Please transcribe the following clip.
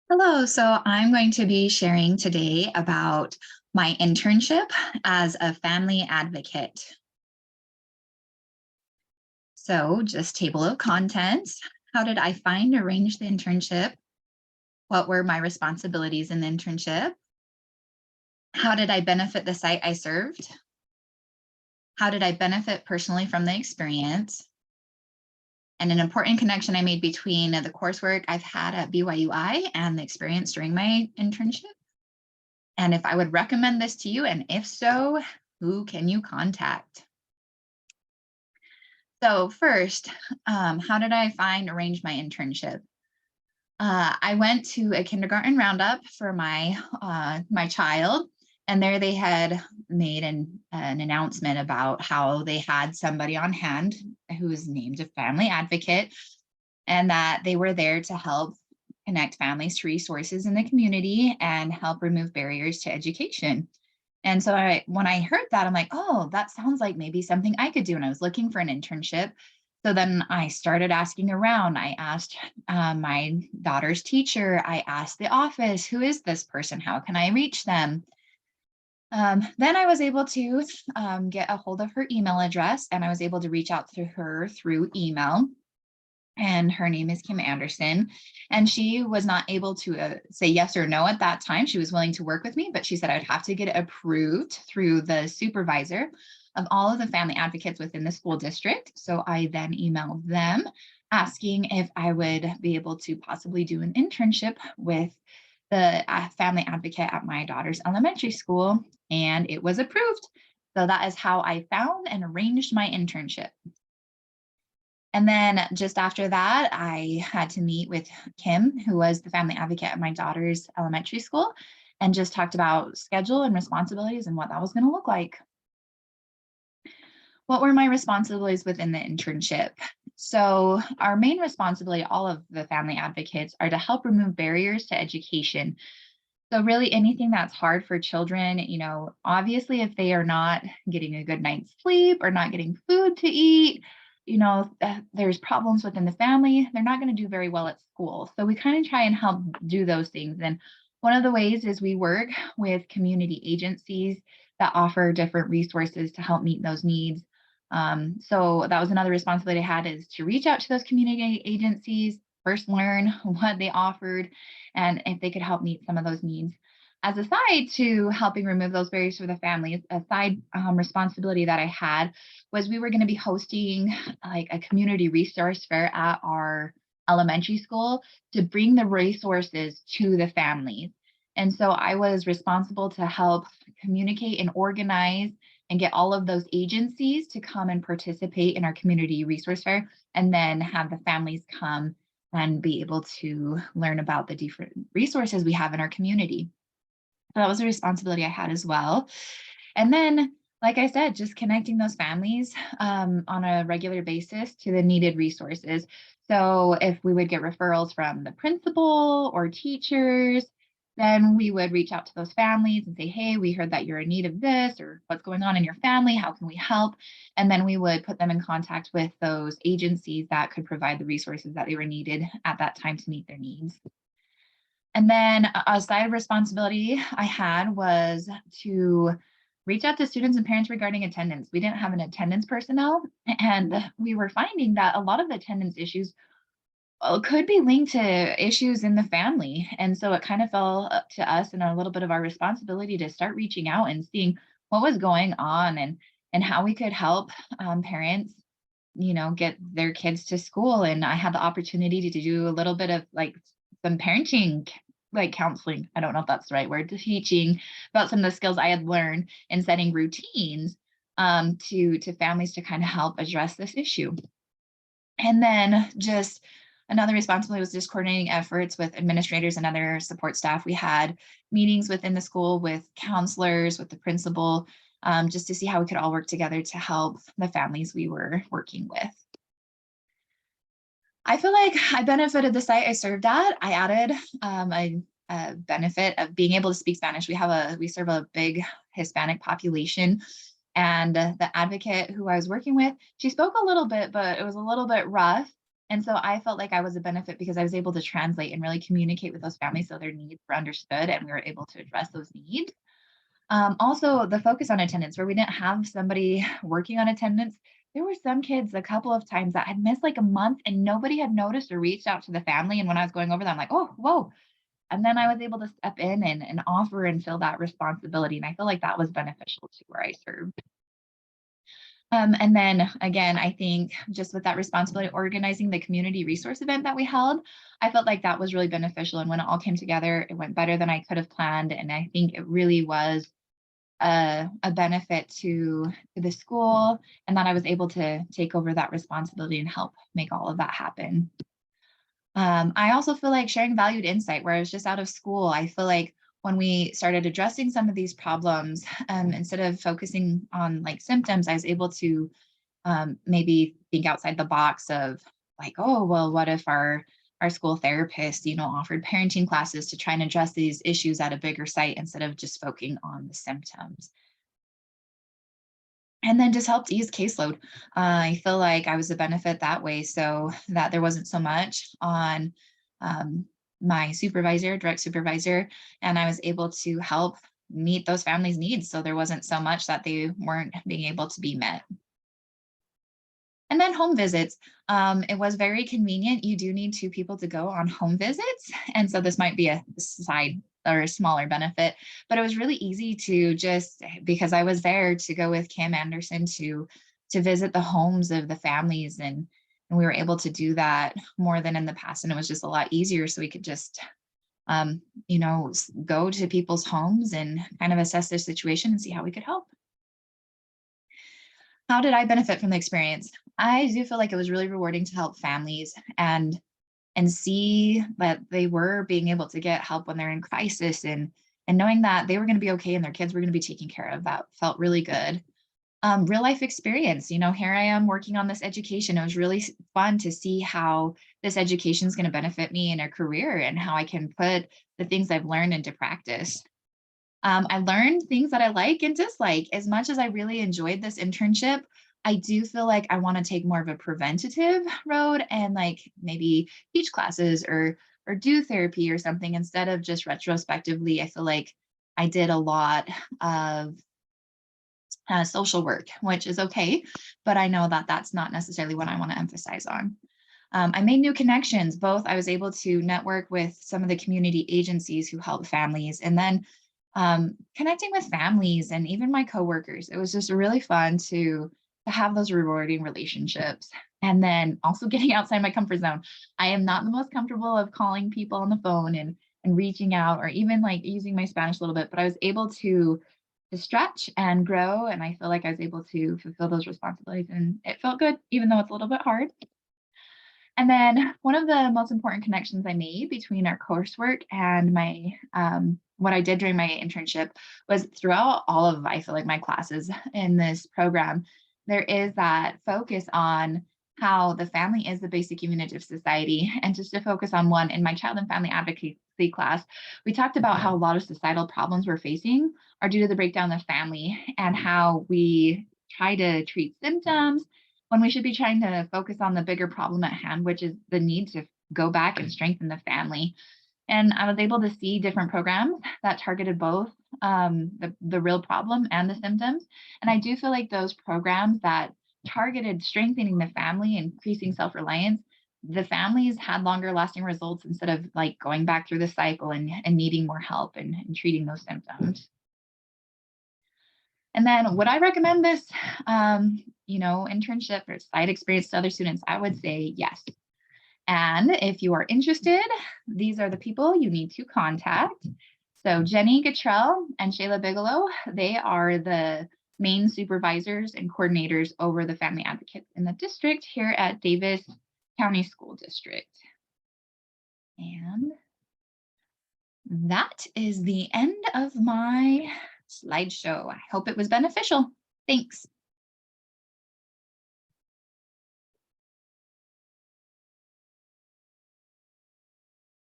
Hello, so I'm going to be sharing today about my internship as a family advocate. So just table of contents. How did I find, arrange the internship? What were my responsibilities in the internship? How did I benefit the site I served? How did I benefit personally from the experience? And an important connection I made between the coursework I've had at BYUI and the experience during my internship. And if I would recommend this to you, and if so, who can you contact? So first, how did I arrange my internship? I went to a kindergarten roundup for my child, and there they had made an announcement about how they had somebody on hand who was named a family advocate, and that they were there to help connect families to resources in the community and help remove barriers to education. And so when I heard that, I'm like, oh, that sounds like maybe something I could do. And I was looking for an internship. So then I started asking around. I asked my daughter's teacher. I asked the office, who is this person? How can I reach them? Then I was able to get a hold of her email address, and I was able to reach out to her through email. And her name is Kim Anderson. And she was not able to say yes or no at that time. She was willing to work with me, but she said I would have to get it approved through the supervisor of all of the family advocates within the school district. So I then emailed them asking if I would be able to possibly do an internship with the family advocate at my daughter's elementary school, and it was approved. So that is how I found and arranged my internship. And then just after that, I had to meet with Kim, who was the family advocate at my daughter's elementary school, and just talked about schedule and responsibilities and what that was going to look like. What were my responsibilities within the internship? So our main responsibility, all of the family advocates, are to help remove barriers to education. So really anything that's hard for children, obviously if they are not getting a good night's sleep or not getting food to eat, there's problems within the family, they're not going to do very well at school. So we kind of try and help do those things. And one of the ways is we work with community agencies that offer different resources to help meet those needs. So that was another responsibility I had, is to reach out to those community agencies, first learn what they offered and if they could help meet some of those needs. As a side to helping remove those barriers for the families, a side responsibility that I had was we were going to be hosting like a community resource fair at our elementary school to bring the resources to the families. And so I was responsible to help communicate and organize and get all of those agencies to come and participate in our community resource fair, and then have the families come and be able to learn about the different resources we have in our community. So that was a responsibility I had as well. And then, like I said, just connecting those families on a regular basis to the needed resources. So if we would get referrals from the principal or teachers, then we would reach out to those families and say, hey, we heard that you're in need of this, or what's going on in your family, how can we help? And then we would put them in contact with those agencies that could provide the resources that they were needed at that time to meet their needs. And then a side responsibility I had was to reach out to students and parents regarding attendance. We didn't have an attendance personnel, and we were finding that a lot of the attendance issues could be linked to issues in the family. And so it kind of fell up to us and a little bit of our responsibility to start reaching out and seeing what was going on, and how we could help parents get their kids to school. And I had the opportunity to do a little bit of like some parenting, like counseling, I don't know if that's the right word, teaching about some of the skills I had learned in setting routines to families to kind of help address this issue. And then just another responsibility was just coordinating efforts with administrators and other support staff. We had meetings within the school with counselors, with the principal, just to see how we could all work together to help the families we were working with. I feel like I benefited the site I served at. I added a benefit of being able to speak Spanish. We serve a big Hispanic population, and the advocate who I was working with, she spoke a little bit, but it was a little bit rough. And so I felt like I was a benefit because I was able to translate and really communicate with those families so their needs were understood and we were able to address those needs. Also, the focus on attendance, where we didn't have somebody working on attendance. There were some kids a couple of times that had missed like a month and nobody had noticed or reached out to the family. And when I was going over that, I'm like, oh, whoa. And then I was able to step in and offer and fill that responsibility. And I feel like that was beneficial to where I served. And then again, I think just with that responsibility, organizing the community resource event that we held, I felt like that was really beneficial. And when it all came together, it went better than I could have planned. And I think it really was a benefit to the school, and that I was able to take over that responsibility and help make all of that happen. I also feel like sharing valued insight where I was just out of school. I feel like when we started addressing some of these problems, instead of focusing on like symptoms, I was able to maybe think outside the box of like, oh, well, what if our school therapist, offered parenting classes to try and address these issues at a bigger site instead of just focusing on the symptoms. And then just helped ease caseload. I feel like I was a benefit that way so that there wasn't so much on um, my supervisor, direct supervisor, and I was able to help meet those families' needs. So there wasn't so much that they weren't being able to be met. And then home visits. It was very convenient. You do need two people to go on home visits. And so this might be a side or a smaller benefit, but it was really easy to just, because I was there, to go with Kim Anderson to visit the homes of the families, and we were able to do that more than in the past. And it was just a lot easier. So we could just, go to people's homes and kind of assess their situation and see how we could help. How did I benefit from the experience? I do feel like it was really rewarding to help families and see that they were being able to get help when they're in crisis, and knowing that they were going to be okay and their kids were going to be taken care of. That felt really good. Real life experience, here I am working on this education. It was really fun to see how this education is going to benefit me in a career and how I can put the things I've learned into practice. I learned things that I like and dislike. As much as I really enjoyed this internship, I do feel like I want to take more of a preventative road and like maybe teach classes or do therapy or something instead of just retrospectively. I feel like I did a lot of social work, which is okay, but I know that that's not necessarily what I want to emphasize on. I made new connections. Both I was able to network with some of the community agencies who help families, and then connecting with families and even my coworkers. It was just really fun to have those rewarding relationships. And then also getting outside my comfort zone. I am not the most comfortable of calling people on the phone and reaching out or even like using my Spanish a little bit, but I was able to stretch and grow. And I feel like I was able to fulfill those responsibilities, and it felt good, even though it's a little bit hard. And then one of the most important connections I made between our coursework and my what I did during my internship was throughout all of, I feel like, my classes in this program, there is that focus on how the family is the basic unit of society. And just to focus on one, in my child and family advocacy class, we talked about how a lot of societal problems we're facing are due to the breakdown of family and how we try to treat symptoms when we should be trying to focus on the bigger problem at hand, which is the need to go back and strengthen the family. And I was able to see different programs that targeted both the real problem and the symptoms. And I do feel like those programs that targeted strengthening the family, increasing self-reliance, the families had longer lasting results instead of like going back through the cycle and needing more help and treating those symptoms. And then would I recommend this, internship or site experience to other students? I would say yes. And if you are interested, these are the people you need to contact. So Jenny Gatrell and Shayla Bigelow, they are the main supervisors and coordinators over the family advocates in the district here at Davis County School District. And that is the end of my slideshow. I hope it was beneficial. Thanks.